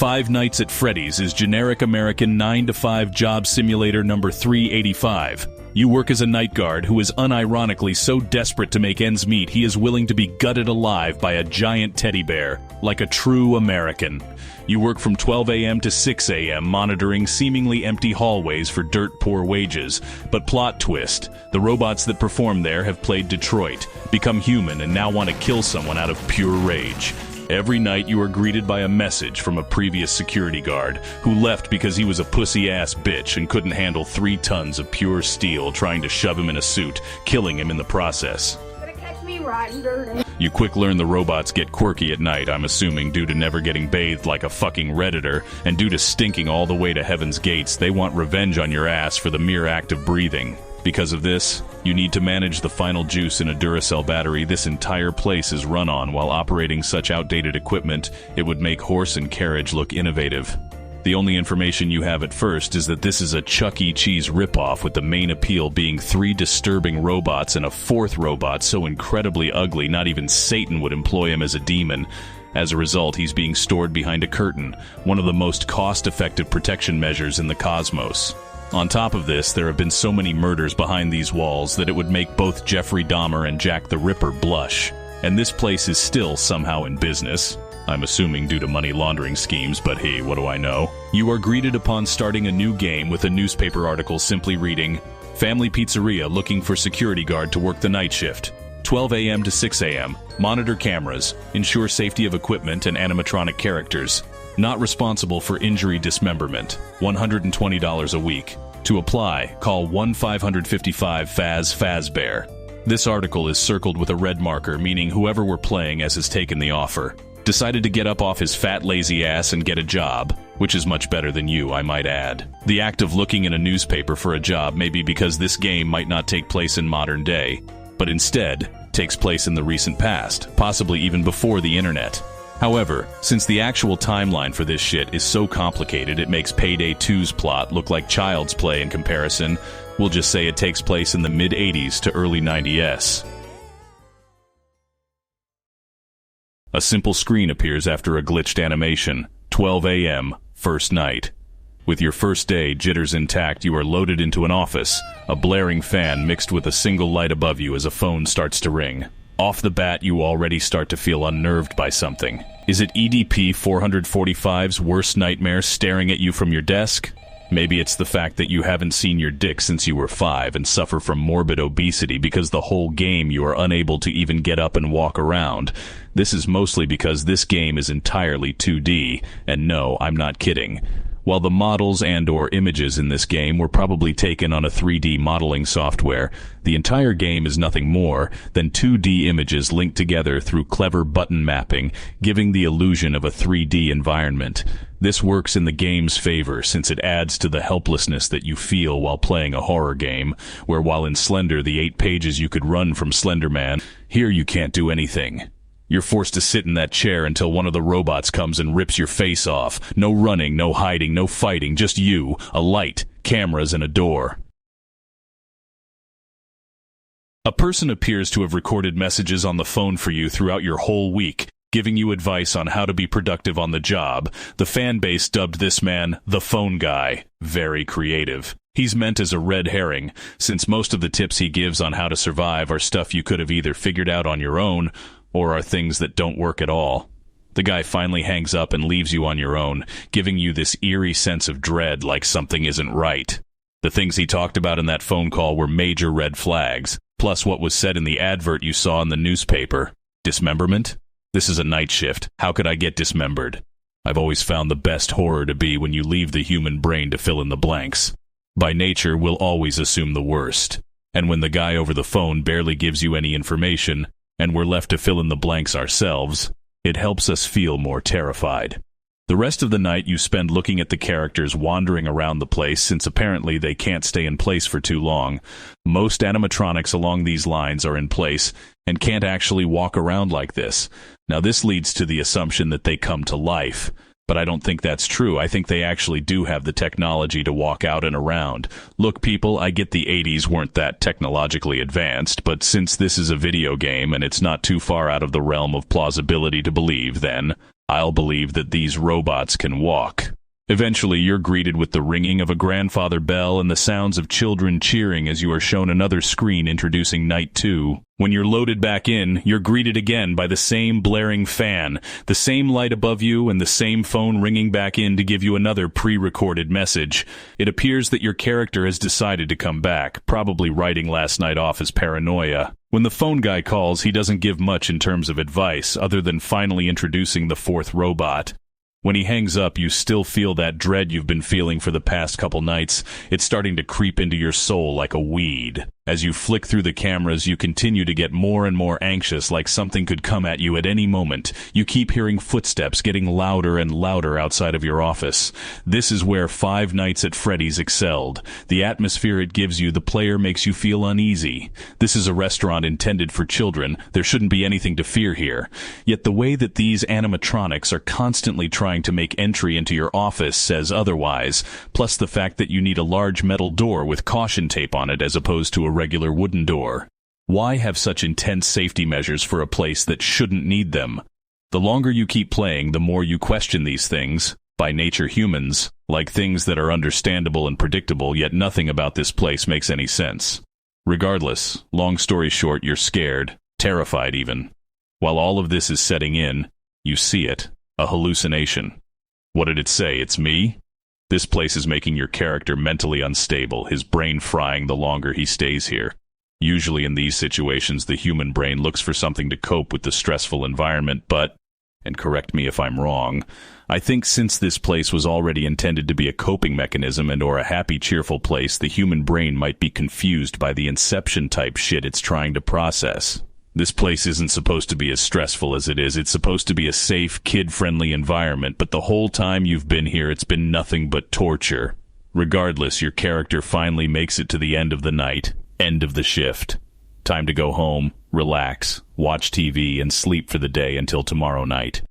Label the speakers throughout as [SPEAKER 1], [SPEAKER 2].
[SPEAKER 1] Five Nights at Freddy's is generic American 9-to-5 job simulator number 385. You work as a night guard who is unironically so desperate to make ends meet he is willing to be gutted alive by a giant teddy bear, like a true American. You work from 12 a.m. to 6 a.m. monitoring seemingly empty hallways for dirt-poor wages. But plot twist, the robots that perform there have played Detroit, become human, and now want to kill someone out of pure rage. Every night you are greeted by a message from a previous security guard who left because he was a pussy-ass bitch and couldn't handle 3 tons of pure steel trying to shove him in a suit, killing him in the process. You quick learn the robots get quirky at night, I'm assuming due to never getting bathed like a fucking Redditor, and due to stinking all the way to heaven's gates, they want revenge on your ass for the mere act of breathing. Because of this, you need to manage the final juice in a Duracell battery this entire place is run on. While operating such outdated equipment, it would make horse and carriage look innovative. The only information you have at first is that this is a Chuck E. Cheese ripoff, with the main appeal being 3 disturbing robots and a 4th robot so incredibly ugly not even Satan would employ him as a demon. As a result, he's being stored behind a curtain, one of the most cost-effective protection measures in the cosmos. On top of this, there have been so many murders behind these walls that it would make both Jeffrey Dahmer and Jack the Ripper blush. And this place is still somehow in business. I'm assuming due to money laundering schemes, but hey, what do I know? You are greeted upon starting a new game with a newspaper article simply reading, "Family Pizzeria looking for security guard to work the night shift. 12 a.m. to 6 a.m. Monitor cameras. Ensure safety of equipment and animatronic characters. Not responsible for injury dismemberment. $120 a week. To apply, call 1-555-FAZ-FAZBEAR." This article is circled with a red marker, meaning whoever we're playing as has taken the offer. Decided to get up off his fat lazy ass and get a job, which is much better than you, I might add. The act of looking in a newspaper for a job may be because this game might not take place in modern day, but instead takes place in the recent past, possibly even before the internet. However, since the actual timeline for this shit is so complicated it makes Payday 2's plot look like child's play in comparison, we'll just say it takes place in the mid-80s to early 90s. A simple screen appears after a glitched animation. 12 a.m., first night. With your first day jitters intact, you are loaded into an office, a blaring fan mixed with a single light above you as a phone starts to ring. Off the bat, you already start to feel unnerved by something. Is it EDP 445's worst nightmare staring at you from your desk? Maybe it's the fact that you haven't seen your dick since you were 5 and suffer from morbid obesity because the whole game you are unable to even get up and walk around. This is mostly because this game is entirely 2D, and no, I'm not kidding. While the models and/or images in this game were probably taken on a 3D modeling software, the entire game is nothing more than 2D images linked together through clever button mapping, giving the illusion of a 3D environment. This works in the game's favor since it adds to the helplessness that you feel while playing a horror game, where while in Slender the 8 pages you could run from Slender Man, here you can't do anything. You're forced to sit in that chair until one of the robots comes and rips your face off. No running, no hiding, no fighting, just you, a light, cameras, and a door. A person appears to have recorded messages on the phone for you throughout your whole week, giving you advice on how to be productive on the job. The fan base dubbed this man the phone guy. Very creative. He's meant as a red herring, since most of the tips he gives on how to survive are stuff you could have either figured out on your own, or are things that don't work at all. The guy finally hangs up and leaves you on your own, giving you this eerie sense of dread like something isn't right. The things he talked about in that phone call were major red flags, plus what was said in the advert you saw in the newspaper. Dismemberment? This is a night shift. How could I get dismembered? I've always found the best horror to be when you leave the human brain to fill in the blanks. By nature, we'll always assume the worst. And when the guy over the phone barely gives you any information, and we're left to fill in the blanks ourselves, it helps us feel more terrified. The rest of the night you spend looking at the characters wandering around the place, since apparently they can't stay in place for too long. Most animatronics along these lines are in place and can't actually walk around like this. Now this leads to the assumption that they come to life, but I don't think that's true. I think they actually do have the technology to walk out and around. Look, people, I get the 80s weren't that technologically advanced, but since this is a video game and it's not too far out of the realm of plausibility to believe, then I'll believe that these robots can walk. Eventually, you're greeted with the ringing of a grandfather bell and the sounds of children cheering as you are shown another screen introducing Night 2. When you're loaded back in, you're greeted again by the same blaring fan, the same light above you, and the same phone ringing back in to give you another pre-recorded message. It appears that your character has decided to come back, probably writing last night off as paranoia. When the phone guy calls, he doesn't give much in terms of advice, other than finally introducing the fourth robot. When he hangs up, you still feel that dread you've been feeling for the past couple nights. It's starting to creep into your soul like a weed. As you flick through the cameras, you continue to get more and more anxious, like something could come at you at any moment. You keep hearing footsteps getting louder and louder outside of your office. This is where Five Nights at Freddy's excelled. The atmosphere it gives you, the player, makes you feel uneasy. This is a restaurant intended for children. There shouldn't be anything to fear here. Yet the way that these animatronics are constantly trying to make entry into your office says otherwise, plus the fact that you need a large metal door with caution tape on it as opposed to a regular wooden door. Why have such intense safety measures for a place that shouldn't need them? The longer you keep playing, the more you question these things, by nature humans, like things that are understandable and predictable, yet nothing about this place makes any sense. Regardless, long story short, you're scared, terrified even. While all of this is setting in, you see it, a hallucination. What did it say? It's me? This place is making your character mentally unstable, his brain frying the longer he stays here. Usually in these situations, the human brain looks for something to cope with the stressful environment, but, and correct me if I'm wrong, I think since this place was already intended to be a coping mechanism and/or a happy, cheerful place, the human brain might be confused by the Inception-type shit it's trying to process. This place isn't supposed to be as stressful as it is. It's supposed to be a safe, kid-friendly environment, but the whole time you've been here, it's been nothing but torture. Regardless, your character finally makes it to the end of the night, end of the shift. Time to go home, relax, watch TV, and sleep for the day until tomorrow night.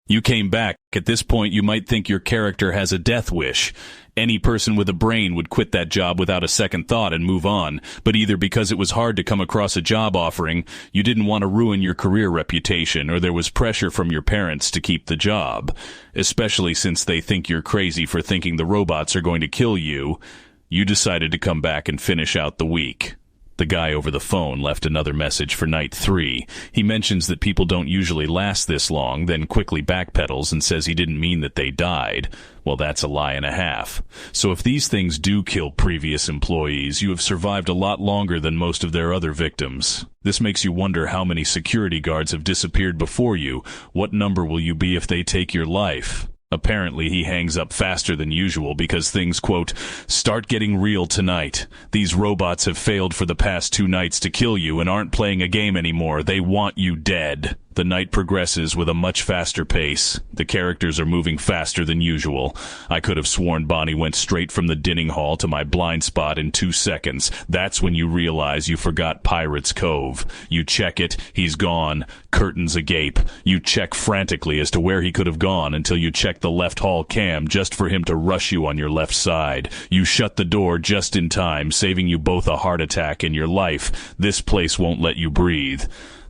[SPEAKER 1] You came back. At this point, you might think your character has a death wish. Any person with a brain would quit that job without a second thought and move on, but either because it was hard to come across a job offering, you didn't want to ruin your career reputation, or there was pressure from your parents to keep the job. Especially since they think you're crazy for thinking the robots are going to kill you, you decided to come back and finish out the week. The guy over the phone left another message for Night 3. He mentions that people don't usually last this long, then quickly backpedals and says he didn't mean that they died. Well, that's a lie and a half. So if these things do kill previous employees, you have survived a lot longer than most of their other victims. This makes you wonder how many security guards have disappeared before you. What number will you be if they take your life? Apparently, he hangs up faster than usual because things, quote, start getting real tonight. These robots have failed for the past 2 nights to kill you and aren't playing a game anymore. They want you dead. The night progresses with a much faster pace. The characters are moving faster than usual. I could have sworn Bonnie went straight from the dining hall to my blind spot in 2 seconds. That's when you realize you forgot Pirate's Cove. You check it, he's gone. Curtains agape. You check frantically as to where he could have gone until you check the left hall cam just for him to rush you on your left side. You shut the door just in time, saving you both a heart attack and your life. This place won't let you breathe.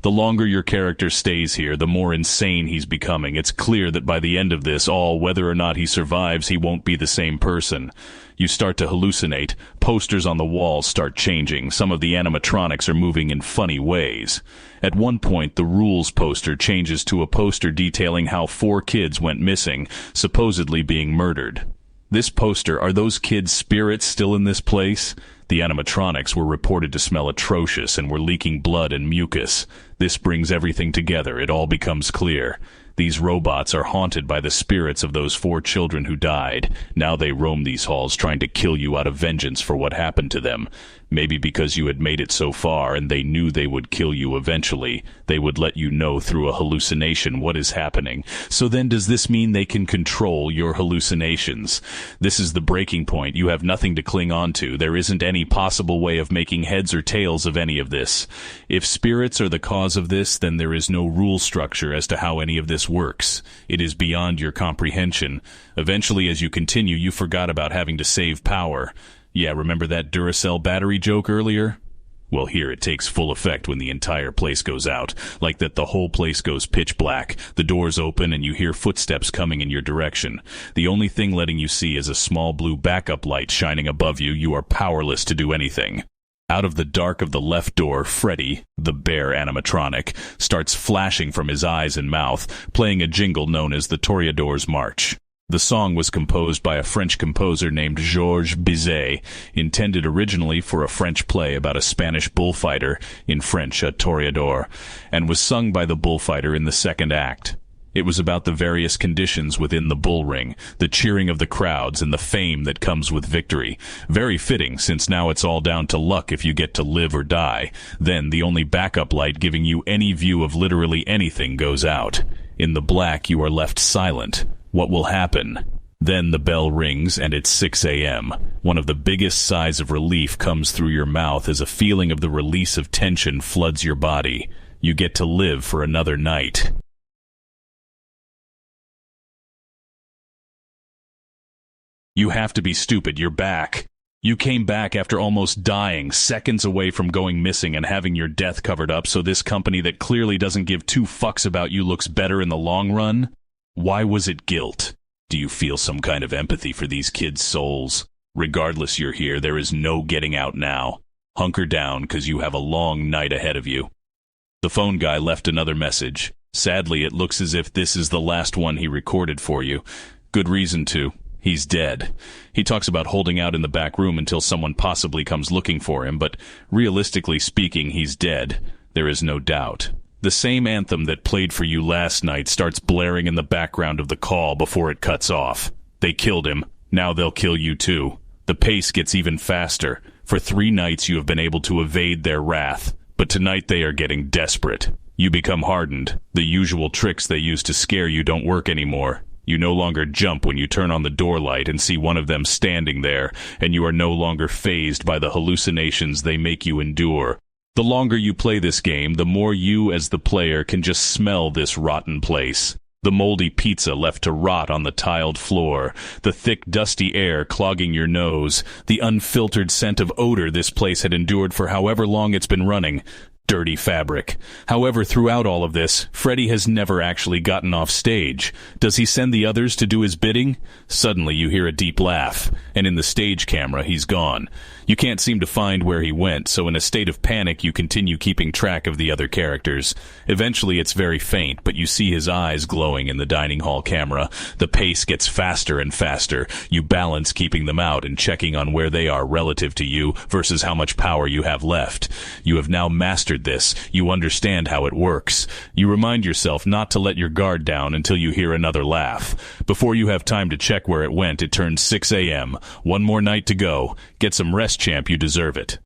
[SPEAKER 1] The longer your character stays here, the more insane he's becoming. It's clear that by the end of this, whether or not he survives, he won't be the same person. You start to hallucinate. Posters on the walls start changing. Some of the animatronics are moving in funny ways. At one point, the rules poster changes to a poster detailing how 4 kids went missing, supposedly being murdered. This poster, are those kids' spirits still in this place? The animatronics were reported to smell atrocious and were leaking blood and mucus. This brings everything together. It all becomes clear. These robots are haunted by the spirits of those 4 children who died. Now they roam these halls trying to kill you out of vengeance for what happened to them. Maybe because you had made it so far and they knew they would kill you eventually. They would let you know through a hallucination what is happening. So then does this mean they can control your hallucinations? This is the breaking point. You have nothing to cling on to. There isn't any possible way of making heads or tails of any of this. If spirits are the cause of this, then there is no rule structure as to how any of this works. It is beyond your comprehension. Eventually, as you continue, you forgot about having to save power. Yeah, remember that Duracell battery joke earlier? Well, here it takes full effect when the entire place goes out, like that the whole place goes pitch black, the doors open and you hear footsteps coming in your direction. The only thing letting you see is a small blue backup light shining above you. You are powerless to do anything. Out of the dark of the left door, Freddy, the bear animatronic, starts flashing from his eyes and mouth, playing a jingle known as the Toreador's March. The song was composed by a French composer named Georges Bizet, intended originally for a French play about a Spanish bullfighter, in French a toreador, and was sung by the bullfighter in the second act. It was about the various conditions within the bull ring, the cheering of the crowds, and the fame that comes with victory. Very fitting, since now it's all down to luck if you get to live or die. Then the only backup light giving you any view of literally anything goes out. In the black, you are left silent. What will happen? Then the bell rings and it's 6 a.m. One of the biggest sighs of relief comes through your mouth as a feeling of the release of tension floods your body. You get to live for another night. You have to be stupid, you're back. You came back after almost dying, seconds away from going missing and having your death covered up so this company that clearly doesn't give two fucks about you looks better in the long run? Why was it guilt? Do you feel some kind of empathy for these kids' souls? Regardless you're here, there is no getting out now. Hunker down, because you have a long night ahead of you. The phone guy left another message. Sadly, it looks as if this is the last one he recorded for you. Good reason to. He's dead. He talks about holding out in the back room until someone possibly comes looking for him, but realistically speaking, he's dead. There is no doubt. The same anthem that played for you last night starts blaring in the background of the call before it cuts off. They killed him. Now they'll kill you too. The pace gets even faster. For 3 nights you have been able to evade their wrath, but tonight they are getting desperate. You become hardened. The usual tricks they use to scare you don't work anymore. You no longer jump when you turn on the door light and see one of them standing there, and you are no longer fazed by the hallucinations they make you endure. The longer you play this game, the more you as the player can just smell this rotten place. The moldy pizza left to rot on the tiled floor, the thick dusty air clogging your nose, the unfiltered scent of odor this place had endured for however long it's been running. Dirty fabric. However, throughout all of this, Freddy has never actually gotten off stage. Does he send the others to do his bidding? Suddenly you hear a deep laugh, and in the stage camera he's gone. You can't seem to find where he went, so in a state of panic you continue keeping track of the other characters. Eventually it's very faint, but you see his eyes glowing in the dining hall camera. The pace gets faster and faster. You balance keeping them out and checking on where they are relative to you versus how much power you have left. You have now mastered this. You understand how it works. You remind yourself not to let your guard down until you hear another laugh. Before you have time to check where it went, it turns 6 a.m. One more night to go. Get some rest, champ. You deserve it.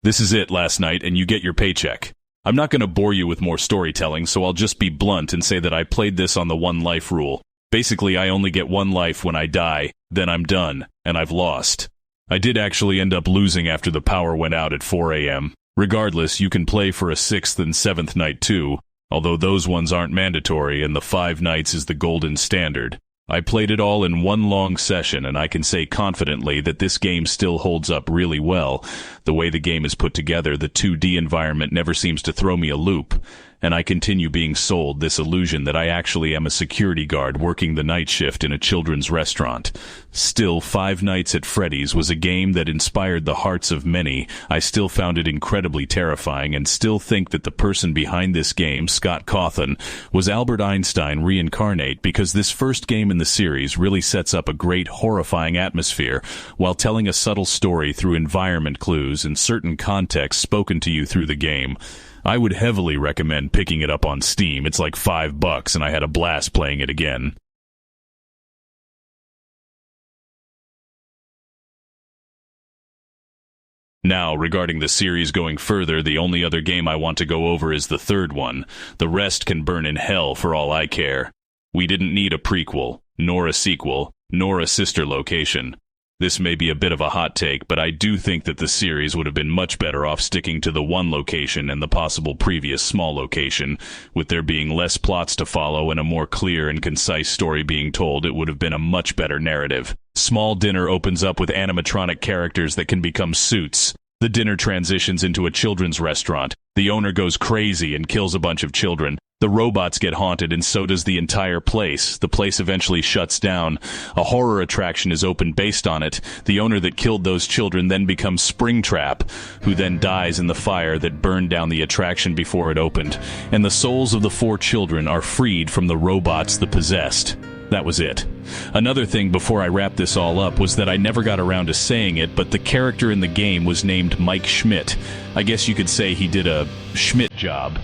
[SPEAKER 1] This is it last night, and you get your paycheck. I'm not going to bore you with more storytelling, so I'll just be blunt and say that I played this on the one life rule. Basically, I only get one life when I die, then I'm done, and I've lost. I did actually end up losing after the power went out at 4 a.m. Regardless, you can play for a 6th and 7th night too, although those ones aren't mandatory and the 5 nights is the golden standard. I played it all in one long session, and I can say confidently that this game still holds up really well. The way the game is put together, the 2D environment never seems to throw me a loop, and I continue being sold this illusion that I actually am a security guard working the night shift in a children's restaurant. Still, 5 Nights at Freddy's was a game that inspired the hearts of many. I still found it incredibly terrifying and still think that the person behind this game, Scott Cawthon, was Albert Einstein reincarnate, because this first game in the series really sets up a great horrifying atmosphere while telling a subtle story through environment clues and certain context spoken to you through the game. I would heavily recommend picking it up on Steam. It's like $5 and I had a blast playing it again. Now, regarding the series going further, the only other game I want to go over is the third one. The rest can burn in hell for all I care. We didn't need a prequel, nor a sequel, nor a sister location. This may be a bit of a hot take, but I do think that the series would have been much better off sticking to the one location and the possible previous small location. With there being less plots to follow and a more clear and concise story being told, it would have been a much better narrative. Small Dinner opens up with animatronic characters that can become suits. The dinner transitions into a children's restaurant. The owner goes crazy and kills a bunch of children. The robots get haunted, and so does the entire place. The place eventually shuts down. A horror attraction is opened based on it. The owner that killed those children then becomes Springtrap, who then dies in the fire that burned down the attraction before it opened. And the souls of the 4 children are freed from the robots that possessed. That was it. Another thing before I wrap this all up was that I never got around to saying it, but the character in the game was named Mike Schmidt. I guess you could say he did a Schmidt job.